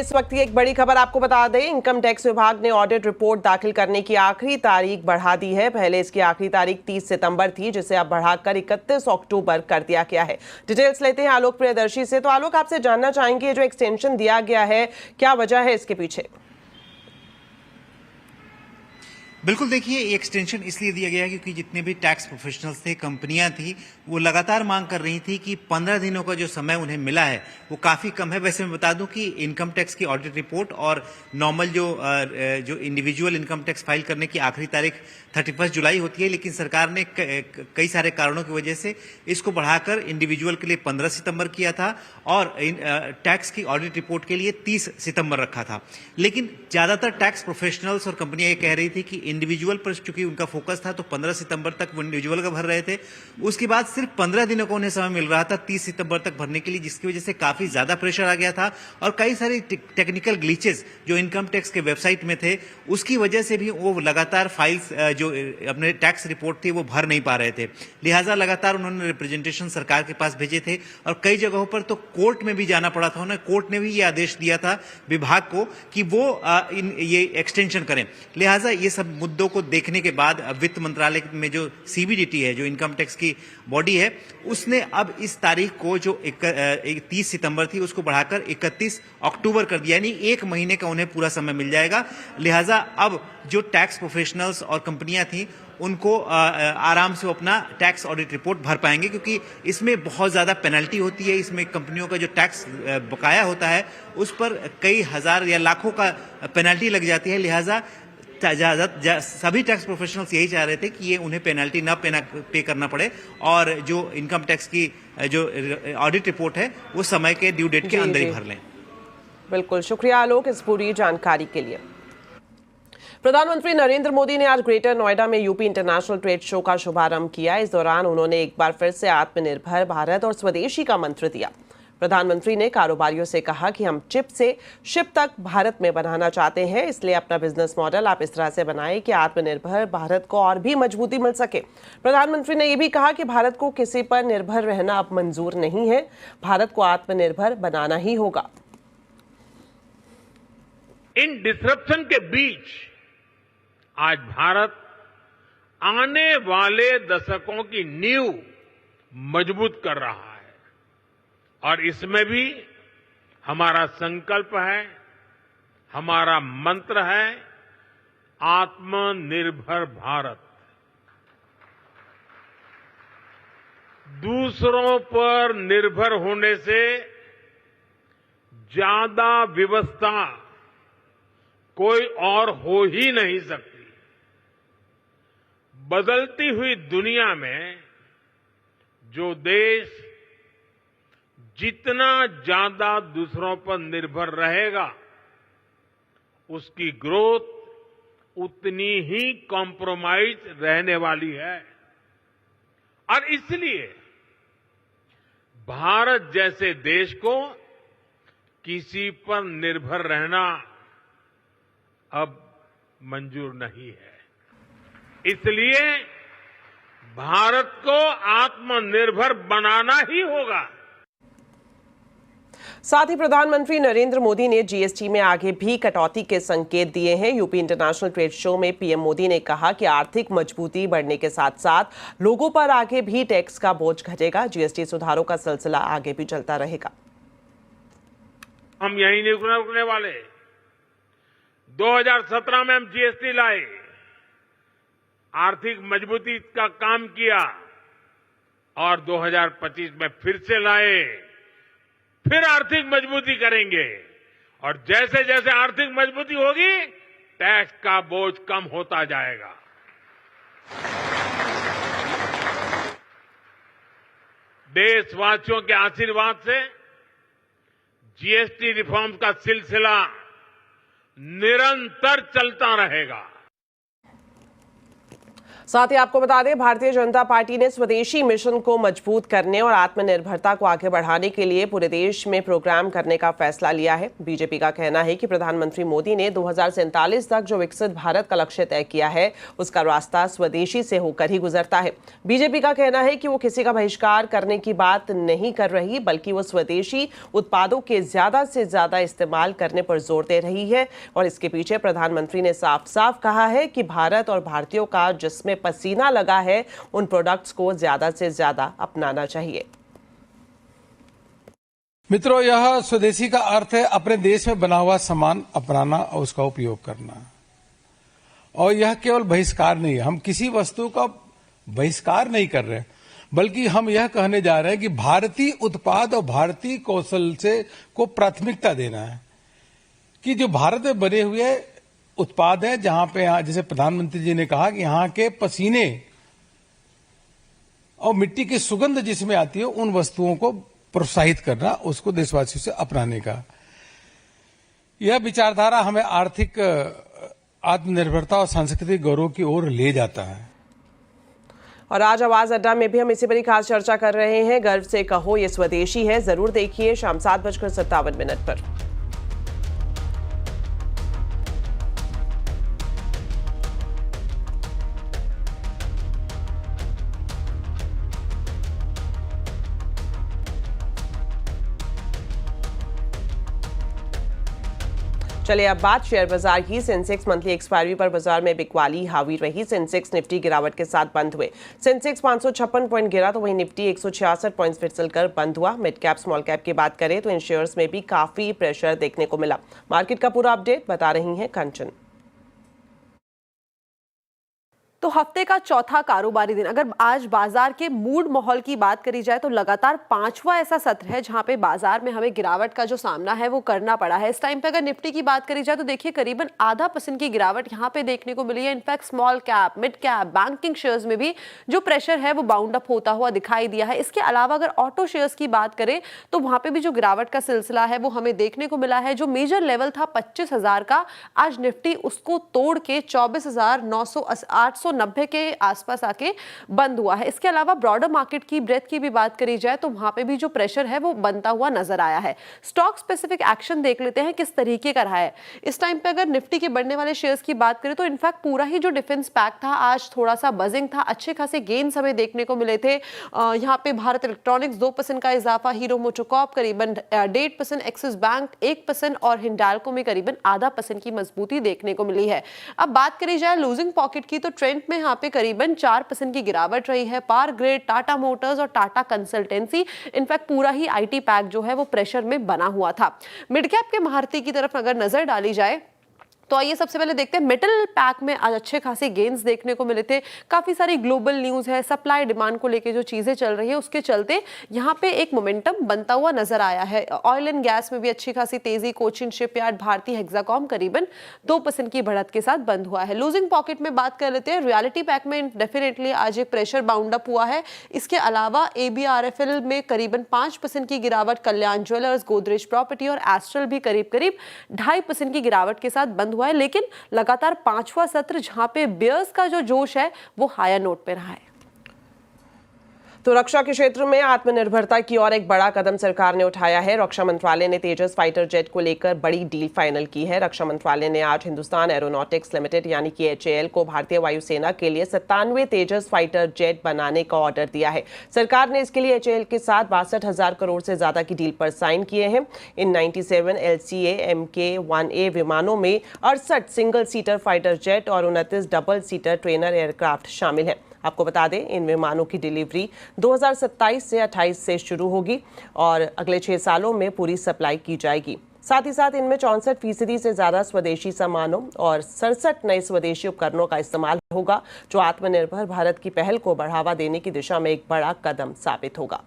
इस वक्त की एक बड़ी खबर आपको बता दें, इनकम टैक्स विभाग ने ऑडिट रिपोर्ट दाखिल करने की आखिरी तारीख बढ़ा दी है। पहले इसकी आखिरी तारीख 30 सितंबर थी, जिसे अब बढ़ाकर 31 अक्टूबर कर दिया गया है। डिटेल्स लेते हैं आलोक प्रियदर्शी से। तो आलोक, आपसे जानना चाहेंगे, जो एक्सटेंशन दिया गया है, क्या वजह है इसके पीछे? बिल्कुल, देखिए, ये एक्सटेंशन इसलिए दिया गया क्योंकि जितने भी टैक्स प्रोफेशनल्स थे, कंपनियां थी, वो लगातार मांग कर रही थी कि 15 दिनों का जो समय उन्हें मिला है वो काफ़ी कम है। वैसे मैं बता दूं कि इनकम टैक्स की ऑडिट रिपोर्ट और नॉर्मल जो इंडिविजुअल इनकम टैक्स फाइल करने की आखिरी तारीख 31 जुलाई होती है, लेकिन सरकार ने कई सारे कारणों की वजह से इसको बढ़ाकर इंडिविजुअल के लिए 15 सितंबर किया था और टैक्स की ऑडिट रिपोर्ट के लिए 30 सितंबर रखा था। लेकिन ज़्यादातर टैक्स प्रोफेशनल्स और कंपनियां ये कह रही थी कि इंडिविजुअल पर चूंकि उनका फोकस था तो 15 सितंबर तक वो इंडिविजुअल का भर रहे थे। उसके बाद सिर्फ 15 दिनों का उन्हें समय मिल रहा था 30 सितंबर तक भरने के लिए, जिसकी वजह से काफी ज्यादा प्रेशर आ गया था और कई सारे टेक्निकल ग्लिचेस जो इनकम टैक्स के वेबसाइट में थे उसकी वजह से भी वो लगातार फाइल्स जो अपने टैक्स रिपोर्ट थी वो भर नहीं पा रहे थे। लिहाजा लगातार उन्होंने रिप्रेजेंटेशन सरकार के पास भेजे थे और कई जगहों पर तो कोर्ट में भी जाना पड़ा था उन्हें। कोर्ट ने भी ये आदेश दिया था विभाग को कि वो ये एक्सटेंशन करें। लिहाजा ये सब मुद्दों को देखने के बाद वित्त मंत्रालय में जो सीबीडीटी है, जो इनकम टैक्स की बॉडी है, उसने अब इस तारीख को जो 30 सितंबर थी उसको बढ़ाकर 31 अक्टूबर कर दिया, यानी एक महीने का उन्हें पूरा समय मिल जाएगा। लिहाजा अब जो टैक्स प्रोफेशनल्स और कंपनियां थी उनको आराम से अपना टैक्स ऑडिट रिपोर्ट भर पाएंगे, क्योंकि इसमें बहुत ज़्यादा पेनल्टी होती है। इसमें कंपनियों का जो टैक्स बकाया होता है उस पर कई हजार या लाखों का पेनल्टी लग जाती है। लिहाजा सभी टैक्स प्रोफेशनल्स यही चाह रहे थे कि ये उन्हें पेनल्टी ना पे करना पड़े और जो इनकम टैक्स की जो ऑडिट रिपोर्ट है वो समय के ड्यू डेट के अंदर ही भर लें। बिल्कुल, शुक्रिया आलोक इस पूरी जानकारी के लिए। प्रधानमंत्री नरेंद्र मोदी ने आज ग्रेटर नोएडा में यूपी इंटरनेशनल ट्रेड शो का शुभारंभ किया। इस दौरान उन्होंने एक बार फिर से आत्मनिर्भर भारत और स्वदेशी का मंत्र दिया। प्रधानमंत्री ने कारोबारियों से कहा कि हम चिप से शिप तक भारत में बनाना चाहते हैं, इसलिए अपना बिजनेस मॉडल आप इस तरह से बनाएं कि आत्मनिर्भर भारत को और भी मजबूती मिल सके। प्रधानमंत्री ने यह भी कहा कि भारत को किसी पर निर्भर रहना अब मंजूर नहीं है, भारत को आत्मनिर्भर बनाना ही होगा। इन डिसरप्शन के बीच आज भारत आने वाले दशकों की नींव मजबूत कर रहा है और इसमें भी हमारा संकल्प है, हमारा मंत्र है आत्मनिर्भर भारत। दूसरों पर निर्भर होने से ज्यादा व्यवस्था कोई और हो ही नहीं सकती। बदलती हुई दुनिया में जो देश जितना ज्यादा दूसरों पर निर्भर रहेगा उसकी ग्रोथ उतनी ही कॉम्प्रोमाइज रहने वाली है और इसलिए भारत जैसे देश को किसी पर निर्भर रहना अब मंजूर नहीं है। इसलिए भारत को आत्मनिर्भर बनाना ही होगा। साथ ही प्रधानमंत्री नरेंद्र मोदी ने जीएसटी में आगे भी कटौती के संकेत दिए हैं। यूपी इंटरनेशनल ट्रेड शो में पीएम मोदी ने कहा कि आर्थिक मजबूती बढ़ने के साथ साथ लोगों पर आगे भी टैक्स का बोझ घटेगा। जीएसटी सुधारों का सिलसिला आगे भी चलता रहेगा। हम यही नहीं रुकने वाले। 2017 में हम जीएसटी लाए, आर्थिक मजबूती का काम किया और 2025 में फिर से लाए, फिर आर्थिक मजबूती करेंगे और जैसे जैसे आर्थिक मजबूती होगी टैक्स का बोझ कम होता जाएगा। देशवासियों के आशीर्वाद से जीएसटी रिफॉर्म का सिलसिला निरंतर चलता रहेगा। साथ ही आपको बता दें, भारतीय जनता पार्टी ने स्वदेशी मिशन को मजबूत करने और आत्मनिर्भरता को आगे बढ़ाने के लिए पूरे देश में प्रोग्राम करने का फैसला लिया है। बीजेपी का कहना है कि प्रधानमंत्री मोदी ने 2047 तक जो विकसित भारत का लक्ष्य तय किया है, उसका रास्ता स्वदेशी से होकर ही गुजरता है। बीजेपी का कहना है कि वो किसी का बहिष्कार करने की बात नहीं कर रही, बल्कि वो स्वदेशी उत्पादों के ज्यादा से ज्यादा इस्तेमाल करने पर जोर दे रही है। और इसके पीछे प्रधानमंत्री ने साफ साफ कहा है कि भारत और भारतीयों का जिसमें पसीना लगा है, उन प्रोडक्ट्स को ज्यादा से ज्यादा अपनाना चाहिए। मित्रों, यह स्वदेशी का अर्थ है अपने देश में बना हुआ सामान अपनाना और उसका उपयोग करना। और यह केवल बहिष्कार नहीं है, हम किसी वस्तु का बहिष्कार नहीं कर रहे, बल्कि हम यह कहने जा रहे हैं कि भारतीय उत्पाद और भारतीय कौशल से को प्राथमिकता देना है कि जो भारत में बने हुए उत्पाद है, जहां पे जैसे प्रधानमंत्री जी ने कहा कि यहाँ के पसीने और मिट्टी की सुगंध जिसमें आती है, उन वस्तुओं को प्रोत्साहित करना, उसको देशवासियों से अपनाने का। यह विचारधारा हमें आर्थिक आत्मनिर्भरता और सांस्कृतिक गौरव की ओर ले जाता है। और आज आवाज अड्डा में भी हम इसी पर खास चर्चा कर रहे हैं। गर्व से कहो ये स्वदेशी है, जरूर देखिए शाम 7:57 पर। चलिए अब बात शेयर बाजार की। सेंसेक्स मंथली एक्सपायरी पर बाजार में बिकवाली हावी रही। सेंसेक्स निफ्टी गिरावट के साथ बंद हुए। सेंसेक्स 556 पॉइंट गिरा तो वहीं निफ्टी 166 पॉइंट फिसल कर बंद हुआ। मिड कैप स्मॉल कैप की बात करें तो इन शेयर्स में भी काफी प्रेशर देखने को मिला। मार्केट का पूरा अपडेट बता रही हैं कंचन। तो हफ्ते का चौथा कारोबारी दिन, अगर आज बाजार के मूड माहौल की बात करी जाए तो लगातार पांचवा ऐसा सत्र है जहां पे बाजार में हमें गिरावट का जो सामना है वो करना पड़ा है। इस टाइम पे अगर निफ्टी की बात करी जाए तो देखिए करीबन 0.5% की गिरावट यहां पे देखने को मिली है। In fact small cap, mid cap, banking shares में भी जो प्रेशर है वो बाउंड अप होता हुआ दिखाई दिया है। इसके अलावा अगर ऑटो शेयर्स की बात करें तो वहां पे भी जो गिरावट का सिलसिला है वो हमें देखने को मिला है। जो मेजर लेवल था 25,000 का, आज निफ्टी उसको तोड़ के 24,890 के आसपास आके बंद हुआ है। इसके अलावा ब्रॉडर मार्केट की ब्रेथ की भी बात करी जाए तो वहां पे भी जो प्रेशर है वो बनता हुआ नजर आया है। स्टॉक स्पेसिफिक एक्शन देख लेते हैं किस तरीके का रहा है। इस टाइम पे अगर निफ्टी के बढ़ने वाले शेयर्स की बात करें तो इनफैक्ट पूरा ही जो डिफेंस पैक था आज थोड़ा सा बजिंग था। अच्छे खासे गेन्स हमें देखने को मिले थे। यहाँ पे भारत इलेक्ट्रॉनिक्स 2% का इजाफा, हीरो मोटोकॉर्प करीबन 1.5%, एक्सिस बैंक 1% और हिंडाल्को में करीबन 0.5% की मजबूती देखने को मिली है। अब बात करी जाए लूजिंग पॉकेट की तो ट्रेंड में यहाँ पे करीबन 4% की गिरावट रही है। पावर ग्रिड, टाटा मोटर्स और टाटा कंसल्टेंसी, इनफैक्ट पूरा ही आईटी पैक जो है वो प्रेशर में बना हुआ था। मिड कैप के महारथी की तरफ अगर नजर डाली जाए तो आइए सबसे पहले देखते हैं मेटल पैक में आज अच्छे खासे गेन्स देखने को मिले थे। काफी सारी ग्लोबल न्यूज है, सप्लाई डिमांड को लेके जो चीजें चल रही है उसके चलते यहाँ पे एक मोमेंटम बनता हुआ नजर आया है। ऑयल एंड गैस में भी अच्छी खासी तेजी। कोचिन शिपयार्ड, भारतीय हेक्साकॉम करीबन 2% की बढ़त के साथ बंद हुआ है। लूजिंग पॉकेट में बात कर लेते हैं। रियलिटी पैक में डेफिनेटली आज एक प्रेशर बाउंड अप हुआ है। इसके अलावा ABRFL में करीबन 5% की गिरावट। कल्याण ज्वेलर्स, गोदरेज प्रॉपर्टी और एस्ट्रल भी करीब 2.5% की गिरावट के साथ बंद हुआ है। लेकिन लगातार पांचवा सत्र जहां पे बियर्स का जो जोश है वो हायर नोट पे रहा है। तो रक्षा के क्षेत्र में आत्मनिर्भरता की ओर एक बड़ा कदम सरकार ने उठाया है। रक्षा मंत्रालय ने तेजस फाइटर जेट को लेकर बड़ी डील फाइनल की है। रक्षा मंत्रालय ने आज हिंदुस्तान एरोनॉटिक्स लिमिटेड यानी कि HAL को भारतीय वायुसेना के लिए 97 तेजस फाइटर जेट बनाने का ऑर्डर दिया है। सरकार ने इसके लिए HAL के साथ 62,000 करोड़ से ज्यादा की डील पर साइन किए हैं। इन 97 LCA MK-1A विमानों में 68 सिंगल सीटर फाइटर जेट और 29 डबल सीटर ट्रेनर एयरक्राफ्ट शामिल हैं। आपको बता दें इन विमानों की डिलीवरी 2027 से 28 से शुरू होगी और अगले 6 सालों में पूरी सप्लाई की जाएगी। साथ ही साथ इनमें 64% से ज्यादा स्वदेशी सामानों और 67 नए स्वदेशी उपकरणों का इस्तेमाल होगा, जो आत्मनिर्भर भारत की पहल को बढ़ावा देने की दिशा में एक बड़ा कदम साबित होगा।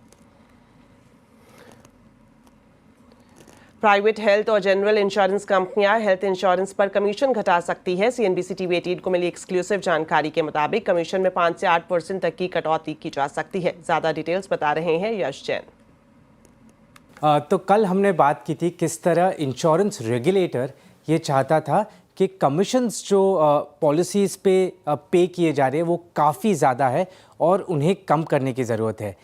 प्राइवेट हेल्थ और जनरल इंश्योरेंस कंपनियां हेल्थ इंश्योरेंस पर कमीशन घटा सकती है। CNBC TV 18 को मिली एक्सक्लूसिव जानकारी के मुताबिक कमीशन में 5 से 8% तक की कटौती की जा सकती है। ज्यादा डिटेल्स बता रहे हैं यश जैन। तो कल हमने बात की थी किस तरह इंश्योरेंस रेगुलेटर ये चाहता था कि कमीशंस जो पॉलिसीज़ पे पे किए जा रहे हैं वो काफ़ी ज़्यादा है और उन्हें कम करने की ज़रूरत है।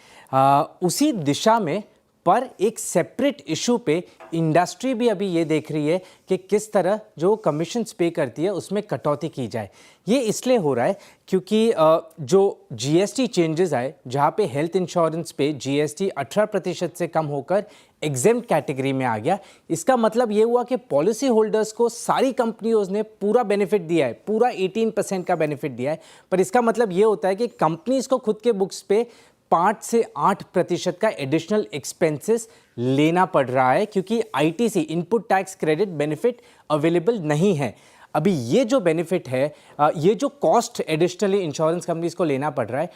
उसी दिशा में पर एक सेपरेट इशू पे इंडस्ट्री भी अभी ये देख रही है कि किस तरह जो कमीशंस पे करती है उसमें कटौती की जाए। ये इसलिए हो रहा है क्योंकि जो जीएसटी चेंजेस आए, जहाँ पे हेल्थ इंश्योरेंस पे जीएसटी 18% से कम होकर एग्जेम्प्ट कैटेगरी में आ गया। इसका मतलब ये हुआ कि पॉलिसी होल्डर्स को सारी कंपनियों ने पूरा बेनिफिट दिया है, पूरा 18% का बेनिफिट दिया है। पर इसका मतलब ये होता है कि कंपनीज को खुद के बुक्स पे 5 से 8% का एडिशनल एक्सपेंसेस लेना पड़ रहा है क्योंकि ITC input tax credit benefit available नहीं है। अभी ये जो बेनिफिट है, ये जो कॉस्ट एडिशनली इंश्योरेंस कंपनीज को लेना पड़ रहा है,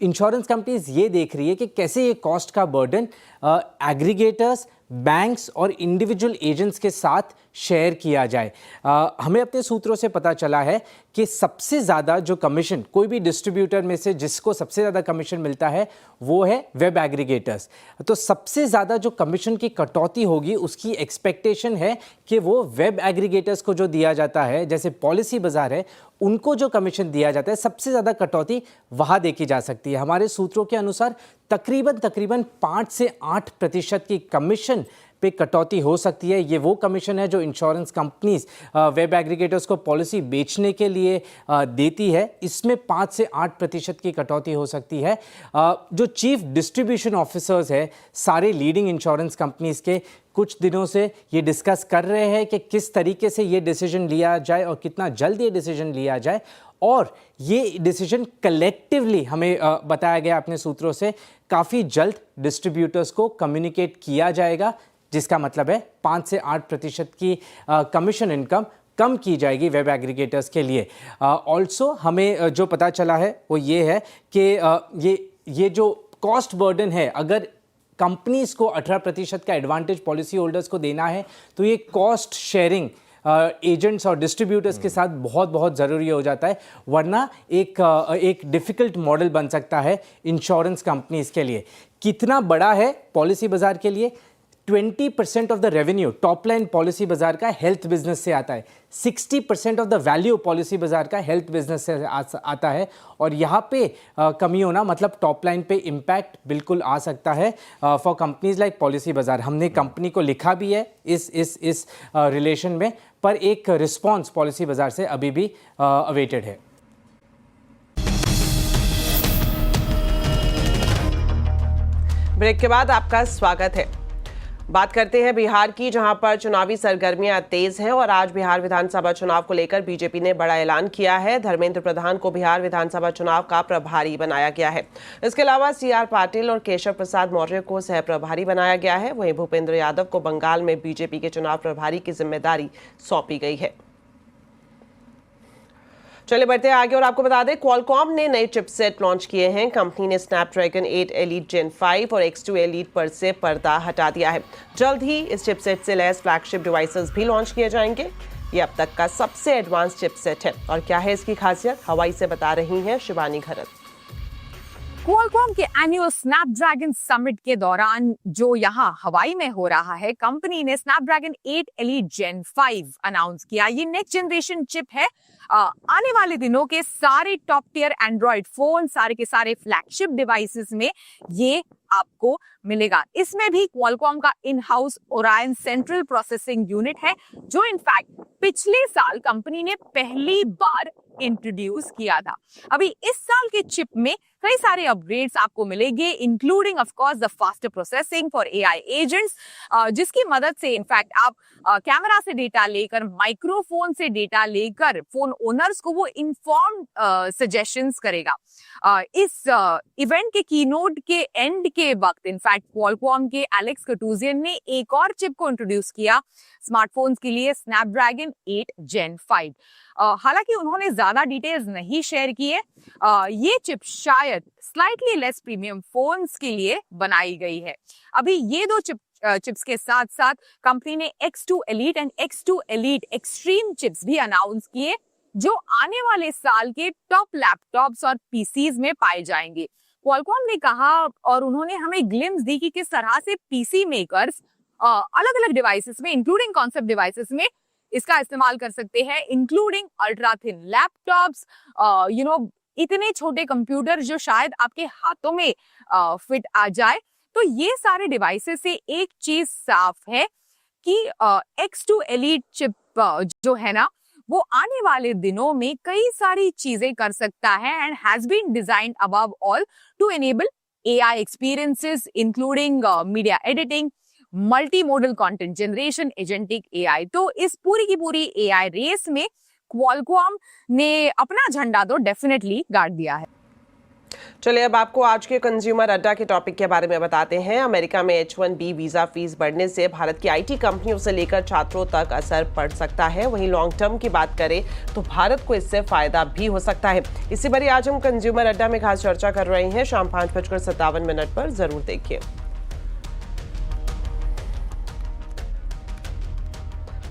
इंश्योरेंस कंपनीज ये देख रही है कि कैसे ये कॉस्ट का बर्डन एग्रीगेटर्स, बैंक्स और इंडिविजुअल एजेंट्स के साथ शेयर किया जाए। हमें अपने सूत्रों से पता चला है कि सबसे ज़्यादा जो कमीशन कोई भी डिस्ट्रीब्यूटर में से जिसको सबसे ज़्यादा कमीशन मिलता है वो है वेब एग्रीगेटर्स। तो सबसे ज़्यादा जो कमीशन की कटौती होगी उसकी एक्सपेक्टेशन है कि वो वेब एग्रीगेटर्स को जो दिया जाता है, जैसे पॉलिसी बाजार है, उनको जो कमीशन दिया जाता है सबसे ज़्यादा कटौती वहाँ देखी जा सकती है। हमारे सूत्रों के अनुसार तकरीबन 5 से 8% की कमीशन पे कटौती हो सकती है। ये वो कमीशन है जो इंश्योरेंस कंपनीज वेब एग्रीगेटर्स को पॉलिसी बेचने के लिए देती है। इसमें 5 से 8% की कटौती हो सकती है। जो चीफ डिस्ट्रीब्यूशन ऑफिसर्स है सारे लीडिंग इंश्योरेंस कंपनीज के, कुछ दिनों से ये डिस्कस कर रहे हैं कि किस तरीके से ये डिसीजन लिया जाए और कितना जल्द ये डिसीजन लिया जाए। और ये डिसीजन कलेक्टिवली हमें बताया गया अपने सूत्रों से काफ़ी जल्द डिस्ट्रीब्यूटर्स को कम्युनिकेट किया जाएगा, जिसका मतलब है 5 से 8% की कमीशन इनकम कम की जाएगी वेब एग्रीगेटर्स के लिए। ऑल्सो हमें जो पता चला है वो ये है कि ये जो कॉस्ट बर्डन है, अगर कंपनीज को 18% का एडवांटेज पॉलिसी होल्डर्स को देना है तो ये कॉस्ट शेयरिंग एजेंट्स और डिस्ट्रीब्यूटर्स के साथ बहुत ज़रूरी हो जाता है, वरना एक डिफ़िकल्ट मॉडल बन सकता है इंश्योरेंस कंपनीज के लिए। कितना बड़ा है पॉलिसी बाजार के लिए? 20% of the revenue top line policy बाजार का हेल्थ बिजनेस से आता है। 60% ऑफ द वैल्यू पॉलिसी बाजार का हेल्थ बिजनेस से आता है और यहाँ पे कमी होना मतलब टॉप लाइन पे इम्पैक्ट बिल्कुल आ सकता है फॉर कंपनीज लाइक पॉलिसी बाजार। हमने कंपनी को लिखा भी है इस रिलेशन में, पर एक रिस्पॉन्स पॉलिसी बाजार से अभी भी अवेटेड है। ब्रेक के बाद आपका स्वागत है। बात करते हैं बिहार की, जहां पर चुनावी सरगर्मियां तेज हैं और आज बिहार विधानसभा चुनाव को लेकर बीजेपी ने बड़ा ऐलान किया है। धर्मेंद्र प्रधान को बिहार विधानसभा चुनाव का प्रभारी बनाया गया है। इसके अलावा सीआर पाटिल और केशव प्रसाद मौर्य को सह प्रभारी बनाया गया है। वहीं भूपेंद्र यादव को बंगाल में बीजेपी के चुनाव प्रभारी की जिम्मेदारी सौंपी गई है। चलिए बढ़ते हैं आगे और आपको बता दें, क्वालकॉम ने नए चिपसेट लॉन्च किए हैं। कंपनी ने स्नैपड्रैगन 8 एलीट जेन 5 और X2 एलीट पर से पर्दा हटा दिया है। जल्द ही इस चिपसेट से लैस फ्लैगशिप डिवाइसेस भी लॉन्च किए जाएंगे। ये अब तक का सबसे एडवांस चिपसेट है। और क्या है इसकी खासियत, हवाई से बता रही हैं शिवानी घरत। क्वालकॉम के एनुअल स्नैपड्रैगन समिट के दौरान जो यहाँ हवाई में हो रहा है, कंपनी ने स्नैपड्रैगन 8 एलीट जेन 5 अनाउंस किया। ये नेक्स्ट जनरेशन चिप है। आने वाले दिनों के सारे टॉप टियर एंड्रॉइड फोन, सारे के सारे फ्लैगशिप डिवाइसेस में ये आपको मिलेगा। इसमें भी क्वालकॉम का in house Orion central processing unit है, जो इनफैक्ट पिछले साल कंपनी ने पहली बार इंट्रोड्यूस किया था। अभी इस साल के चिप में कई सारे अपग्रेड्स आपको मिलेंगे, including of course the faster processing for AI agents, जिसकी मदद से इनफैक्ट आप कैमरा से डेटा लेकर, माइक्रोफोन से डेटा लेकर फोन ओनर्स को वो इन्फॉर्म सजेशंस करेगा। इस इवेंट के कीनोट के एंड के वक्त इनफैक्ट क्वालकॉम के एलेक्स कटूजियन ने एक और चिप को इंट्रोड्यूस किया स्मार्टफोन्स के लिए, स्नैपड्रैगन 8 जेन 5। हालांकि उन्होंने ज्यादा डिटेल्स नहीं शेयर किए। ये चिप शायद स्लाइटली लेस प्रीमियम फोन्स के लिए बनाई गई है। अभी ये दो चिप्स के साथ साथ कंपनी ने X2 elite and X2 elite extreme chips भी अनाउंस किए, जो आने वाले साल के टॉप लैपटॉप्स और पीसीज में पाए जाएंगे। क्वालकॉम ने कहा और उन्होंने हमें ग्लिम्स दी कि किस तरह से पीसी मेकर्स अलग अलग डिवाइसेस में, इंक्लूडिंग कॉन्सेप्ट डिवाइसेस में, इसका इस्तेमाल कर सकते हैं, इंक्लूडिंग अल्ट्रा थिन लैपटॉप्स, इतने छोटे कंप्यूटर जो शायद आपके हाथों में फिट आ जाए। तो ये सारे डिवाइसेस से एक चीज साफ है कि X2 Elite चिप जो है ना, वो आने वाले दिनों में कई सारी चीजें कर सकता है and has been designed above all to enable AI experiences including media editing, multimodal content generation, agentic AI। तो इस पूरी की पूरी AI रेस में क्वालकॉम ने अपना झंडा तो डेफिनेटली गाड़ दिया है। चलिए अब आपको आज के कंज्यूमर अड्डा के टॉपिक के बारे में बताते हैं। अमेरिका में H1B वीजा फीस बढ़ने से भारत की IT कंपनियों से लेकर छात्रों तक असर पड़ सकता है। वहीं लॉन्ग टर्म की बात करें तो भारत को इससे फायदा भी हो सकता है। इसी बारी आज हम कंज्यूमर अड्डा में खास चर्चा कर रहे हैं। शाम 5:57 पर जरूर देखिए।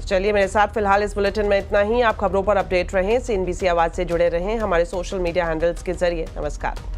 चलिए मेरे साथ फिलहाल इस बुलेटिन में इतना ही। आप खबरों पर अपडेट रहें, CNBC आवाज से जुड़े रहें हमारे सोशल मीडिया हैंडल्स के जरिए। नमस्कार।